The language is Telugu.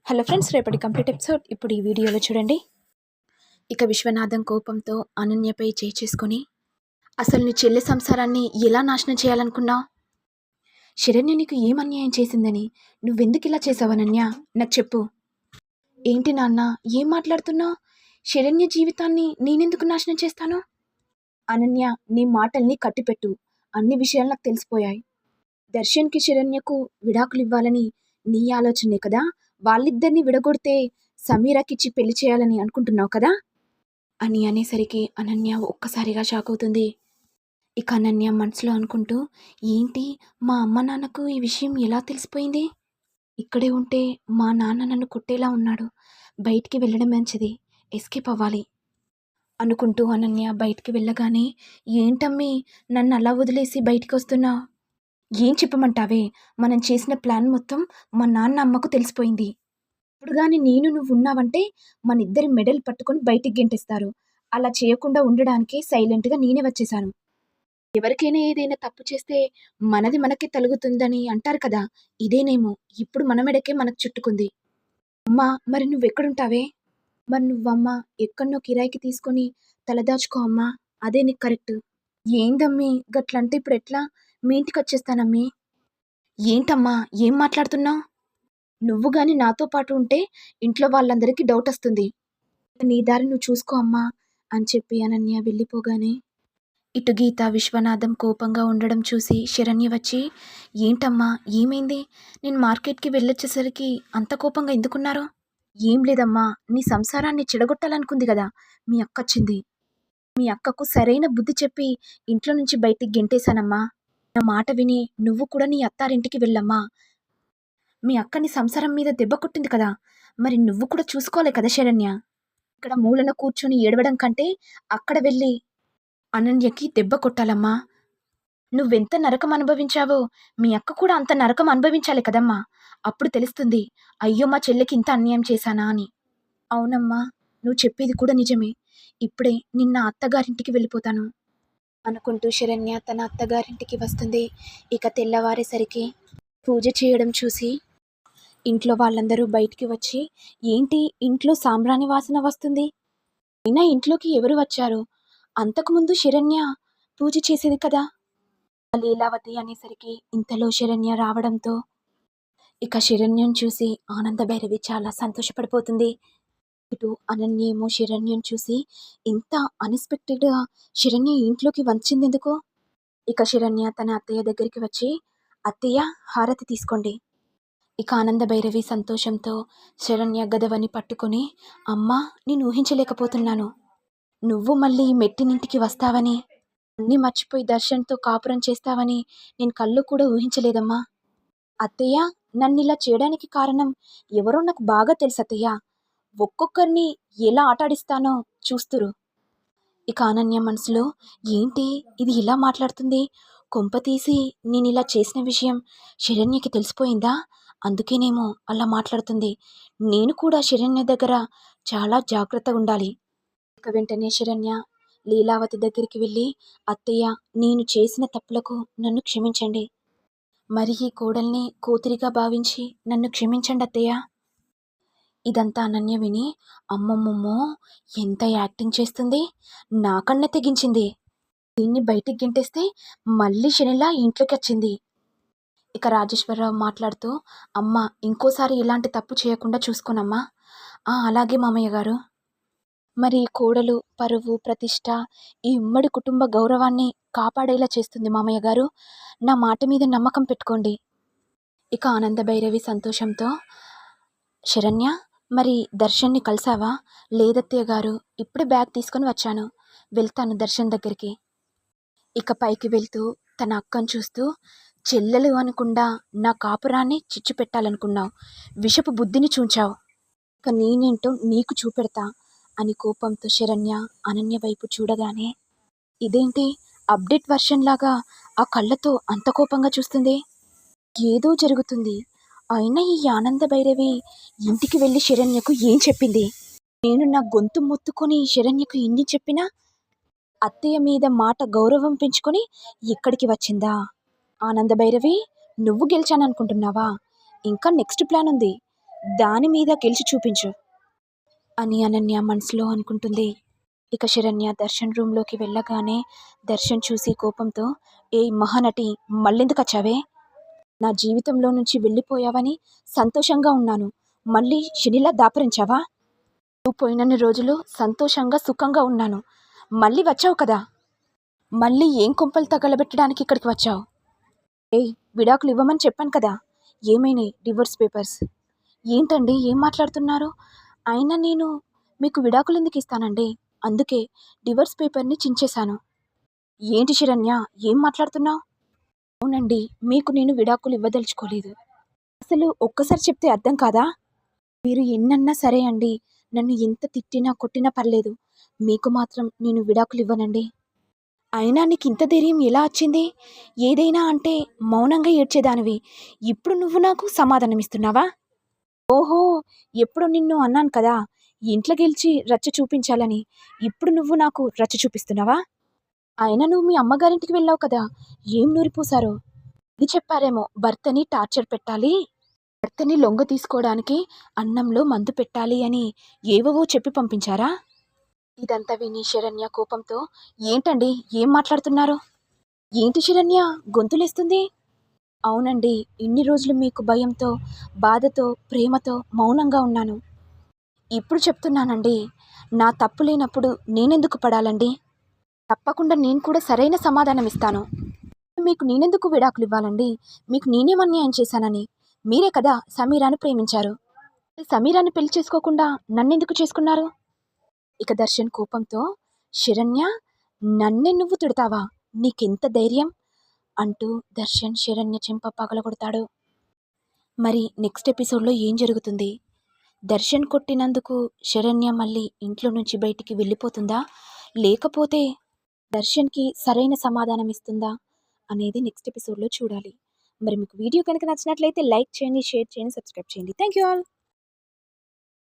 హలో ఫ్రెండ్స్, రేపటి కంప్లీట్ ఎపిసోడ్ ఇప్పుడు ఈ వీడియోలో చూడండి. ఇక విశ్వనాథం కోపంతో అనన్యపై చేసుకొని, అసలు నీ చెల్లి సంసారాన్ని ఎలా నాశనం చేయాలనుకున్నావు? శరణ్య నీకు ఏం అన్యాయం చేసిందని నువ్వెందుకు ఇలా చేసావు అనన్య? నాకు చెప్పు. ఏంటి నాన్న, ఏం మాట్లాడుతున్నావు? శరణ్య జీవితాన్ని నేనెందుకు నాశనం చేస్తాను? అనన్య, నీ మాటల్ని కట్టిపెట్టు. అన్ని విషయాలు నాకు తెలిసిపోయాయి. దర్శన్కి శరణ్యకు విడాకులు ఇవ్వాలని నీ ఆలోచనే కదా? వాళ్ళిద్దరిని విడగొడితే సమీరాకిచ్చి పెళ్లి చేయాలని అనుకుంటున్నావు కదా అని అనేసరికి అనన్య ఒక్కసారిగా షాక్ అవుతుంది. ఇక అనన్య మనసులో అనుకుంటూ, ఏంటి మా అమ్మ నాన్నకు ఈ విషయం ఎలా తెలిసిపోయింది? ఇక్కడే ఉంటే మా నాన్న నన్ను కొట్టేలా ఉన్నాడు. బయటికి వెళ్ళడం మంచిది, ఎస్కేప్ అవ్వాలి అనుకుంటూ అనన్య బయటికి వెళ్ళగానే, ఏంటమ్మీ నన్ను అలా వదిలేసి బయటికి వస్తున్నావు? ఏం చెప్పమంటావే? మనం చేసిన ప్లాన్ మొత్తం మా నాన్న అమ్మకు తెలిసిపోయింది. ఇప్పుడు కానీ నువ్వు ఉన్నావంటే మన ఇద్దరి మెడల్ పట్టుకొని బయటికి గెంటేస్తారు. అలా చేయకుండా ఉండడానికి సైలెంట్గా నేనే వచ్చేసాను. ఎవరికైనా ఏదైనా తప్పు చేస్తే మనది మనకే తలుగుతుందని అంటారు కదా, ఇదేనేమో ఇప్పుడు మన మెడకే మనకు చుట్టుకుంది. అమ్మా, మరి నువ్వెక్కడుంటావే? మరి నువ్వమ్మా ఎక్కడనో కిరాయికి తీసుకొని తలదాచుకో అమ్మా, అదే నీకు కరెక్ట్. ఏందమ్మీ గట్లంటే ఇప్పుడు ఎట్లా? మీ ఇంటికి వచ్చేస్తానమ్మీ. ఏంటమ్మా ఏం మాట్లాడుతున్నావు? నువ్వు గాని నాతో పాటు ఉంటే ఇంట్లో వాళ్ళందరికీ డౌట్ వస్తుంది. నీ దారి నువ్వు చూసుకో అమ్మా అని చెప్పి అనన్య వెళ్ళిపోగానే, ఇటు గీత విశ్వనాథం కోపంగా ఉండడం చూసి శరణ్య వచ్చి, ఏంటమ్మా ఏమైంది? నేను మార్కెట్కి వెళ్ళొచ్చేసరికి అంత కోపంగా ఎందుకున్నారు? ఏం లేదమ్మా, నీ సంసారాన్ని చెడగొట్టాలనుకుంది కదా మీ అక్కొచ్చింది. మీ అక్కకు సరైన బుద్ధి చెప్పి ఇంట్లో నుంచి బయటికి గెంటేశానమ్మా. నా మాట విని నువ్వు కూడా నీ అత్తారింటికి వెళ్ళమ్మా. మీ అక్కని సంసారం మీద దెబ్బ కొట్టింది కదా, మరి నువ్వు కూడా చూసుకోవాలి కదా శరణ్య. ఇక్కడ మూలన కూర్చొని ఏడవడం కంటే అక్కడ వెళ్ళి అనన్యకి దెబ్బ కొట్టాలమ్మా. నువ్వెంత నరకం అనుభవించావో మీ అక్క కూడా అంత నరకం అనుభవించాలి కదమ్మా. అప్పుడు తెలుస్తుంది, అయ్యో మా చెల్లికి ఇంత అన్యాయం చేశానా అని. అవునమ్మా, నువ్వు చెప్పేది కూడా నిజమే. ఇప్పుడే నిన్న అత్తగారింటికి వెళ్ళిపోతాను అనుకుంటూ శరణ్య తన అత్తగారింటికి వస్తుంది. ఇక తెల్లవారేసరికి పూజ చేయడం చూసి ఇంట్లో వాళ్ళందరూ బయటికి వచ్చి, ఏంటి ఇంట్లో సాంబ్రాణి వాసన వస్తుంది? అయినా ఇంట్లోకి ఎవరు వచ్చారు? అంతకుముందు శరణ్య పూజ చేసేది కదా. లీలావతి అనేసరికి ఇంతలో శరణ్య రావడంతో ఇక శరణ్యం చూసి ఆనంద భైరవి చాలా సంతోషపడిపోతుంది. ఇటు అనన్యేమో శరణ్యం చూసి, ఇంత అన్ఎక్స్పెక్టెడ్గా శరణ్య ఇంట్లోకి వచ్చిందెందుకు? ఇక శరణ్య తన అత్తయ్య దగ్గరికి వచ్చి, అత్తయ్య హారతి తీసుకోండి. ఇక ఆనంద భైరవి సంతోషంతో శరణ్య గదవని పట్టుకొని, అమ్మా నేను ఊహించలేకపోతున్నాను, నువ్వు మళ్ళీ మెట్టినింటికి వస్తావని, అన్నీ మర్చిపోయి దర్శన్తో కాపురం చేస్తావని నేను కళ్ళు కూడా ఊహించలేదమ్మా. అత్తయ్య, నన్ను ఇలా చేయడానికి కారణం ఎవరో నాకు బాగా తెలుసు అత్తయ్య. ఒక్కొక్కరిని ఎలా ఆటాడిస్తానో చూస్తురు. ఇక అనన్య మనసులో, ఏంటి ఇది ఇలా మాట్లాడుతుంది? కొంపతీసి నేను ఇలా చేసిన విషయం శరణ్యకి తెలిసిపోయిందా? అందుకేనేమో అలా మాట్లాడుతుంది. నేను కూడా శరణ్య దగ్గర చాలా జాగ్రత్తగా ఉండాలి. ఇక వెంటనే శరణ్య లీలావతి దగ్గరికి వెళ్ళి, అత్తయ్య నేను చేసిన తప్పులకు నన్ను క్షమించండి. మరి ఈ కోడల్ని కూతురిగా భావించి నన్ను క్షమించండి అత్తయ్య. ఇదంతా అనన్య విని, అమ్మమ్మమ్మో ఎంత యాక్టింగ్ చేస్తుంది, నాకన్నా తెగించింది. దీన్ని బయటికి గెంటేస్తే మళ్ళీ శనిలా ఇంట్లోకి వచ్చింది. ఇక రాజేశ్వరరావు మాట్లాడుతూ, అమ్మ ఇంకోసారి ఇలాంటి తప్పు చేయకుండా చూసుకోనమ్మా. అలాగే మామయ్య గారు. మరి కోడలు పరువు ప్రతిష్ట ఈ ఉమ్మడి కుటుంబ గౌరవాన్ని కాపాడేలా చేస్తుంది మామయ్య గారు. నా మాట మీద నమ్మకం పెట్టుకోండి. ఇక ఆనంద భైరవి సంతోషంతో, శరణ్య మరి దర్శన్ని కలిసావా? లేదత్తయ్య గారు, ఇప్పుడే బ్యాగ్ తీసుకొని వచ్చాను, వెళ్తాను దర్శన్ దగ్గరికి. ఇక పైకి వెళ్తూ తన అక్కను చూస్తూ, చెల్లెలు అనకుండా నా కాపురాన్ని చిచ్చు పెట్టాలనుకున్నావు, విషపు బుద్ధిని చూంచావు, ఇక నేనేంటో నీకు చూపెడతా అని కోపంతో శరణ్య అనన్య వైపు చూడగానే, ఇదేంటి అప్డేట్ వర్షన్ లాగా ఆ కళ్ళతో అంత కోపంగా చూస్తుంది? ఏదో జరుగుతుంది. అయినా ఈ ఆనంద భైరవి ఇంటికి వెళ్ళి శరణ్యకు ఏం చెప్పింది? నేను నా గొంతు మొత్తుకొని శరణ్యకు ఎన్ని చెప్పినా అత్తయ్య మీద మాట గౌరవం పెంచుకొని ఇక్కడికి వచ్చిందా? ఆనంద భైరవి, నువ్వు గెలిచాననుకుంటున్నావా? ఇంకా నెక్స్ట్ ప్లాన్ ఉంది. దాని మీద గెలిచి చూపించు అని అనన్య మనసులో అనుకుంటుంది. ఇక శరణ్య దర్శన్ రూమ్లోకి వెళ్ళగానే దర్శన్ చూసి కోపంతో, ఏ మహానటి, మళ్ళెందుకొచ్చావే? నా జీవితంలో నుంచి వెళ్ళిపోయావని సంతోషంగా ఉన్నాను, మళ్ళీ శనిలా దాపరించావా? నువ్వు పోయినన్ని రోజులు సంతోషంగా సుఖంగా ఉన్నాను, మళ్ళీ వచ్చావు కదా, మళ్ళీ ఏం కొంపలు తగలబెట్టడానికి ఇక్కడికి వచ్చావు? ఏయ్, విడాకులు ఇవ్వమని చెప్పాను కదా, ఏమైనాయి డివోర్స్ పేపర్స్? ఏంటండి ఏం మాట్లాడుతున్నారు? అయినా నేను మీకు విడాకులు ఎందుకు ఇస్తానండి? అందుకే డివోర్స్ పేపర్ని చించేశాను. ఏంటి శరణ్య, ఏం మాట్లాడుతున్నావు? అవునండి, మీకు నేను విడాకులు ఇవ్వదలుచుకోలేదు. అసలు ఒక్కసారి చెప్తే అర్థం కాదా? మీరు ఎన్నన్నా సరే అండి, నన్ను ఎంత తిట్టినా కొట్టినా పర్లేదు, మీకు మాత్రం నేను విడాకులు ఇవ్వనండి. అయినా నీకు ఇంత ధైర్యం ఎలా వచ్చింది? ఏదైనా అంటే మౌనంగా ఏడ్చేదానివి, ఇప్పుడు నువ్వు నాకు సమాధానం ఇస్తున్నావా? ఓహో, ఎప్పుడు నిన్ను అన్నాను కదా ఇంట్లో గెలిచి రచ్చ చూపించాలని, ఇప్పుడు నువ్వు నాకు రచ్చ చూపిస్తున్నావా? అయినా నువ్వు మీ అమ్మగారింటికి వెళ్ళావు కదా, ఏం నూరిపోసారో? ఇది చెప్పారేమో, భర్తని టార్చర్ పెట్టాలి, భర్తని లొంగ తీసుకోవడానికి అన్నంలో మందు పెట్టాలి అని ఏవేవో చెప్పి పంపించారా? ఇదంతా విని శరణ్య కోపంతో, ఏంటండి ఏం మాట్లాడుతున్నారు? ఏంటి శరణ్య గొంతులేస్తుంది? అవునండి, ఇన్ని రోజులు మీకు భయంతో, బాధతో, ప్రేమతో మౌనంగా ఉన్నాను. ఇప్పుడు చెప్తున్నానండి, నా తప్పు లేనప్పుడు నేనెందుకు పడాలండి? తప్పకుండా నేను కూడా సరైన సమాధానం ఇస్తాను. మీకు నేనెందుకు విడాకులు ఇవ్వాలండి? మీకు నేనేం అన్యాయం చేశానని? మీరే కదా సమీరాను ప్రేమించారు. సమీరాని పెళ్లి చేసుకోకుండా నన్నెందుకు చేసుకున్నారు? ఇక దర్శన్ కోపంతో, శరణ్య, నన్నే నువ్వు తిడతావా? నీకెంత ధైర్యం? అంటూ దర్శన్ శరణ్య చెంప పగలగొడతాడు. మరి నెక్స్ట్ ఎపిసోడ్లో ఏం జరుగుతుంది? దర్శన్ కొట్టినందుకు శరణ్య మళ్ళీ ఇంట్లో నుంచి బయటికి వెళ్ళిపోతుందా, లేకపోతే దర్శన్కి సరైన సమాధానం ఇస్తుందా అనేది నెక్స్ట్ ఎపిసోడ్లో చూడాలి. మరి మీకు వీడియో కనుక నచ్చినట్లయితే లైక్ చేయండి, షేర్ చేయండి, సబ్స్క్రైబ్ చేయండి. Thank you all.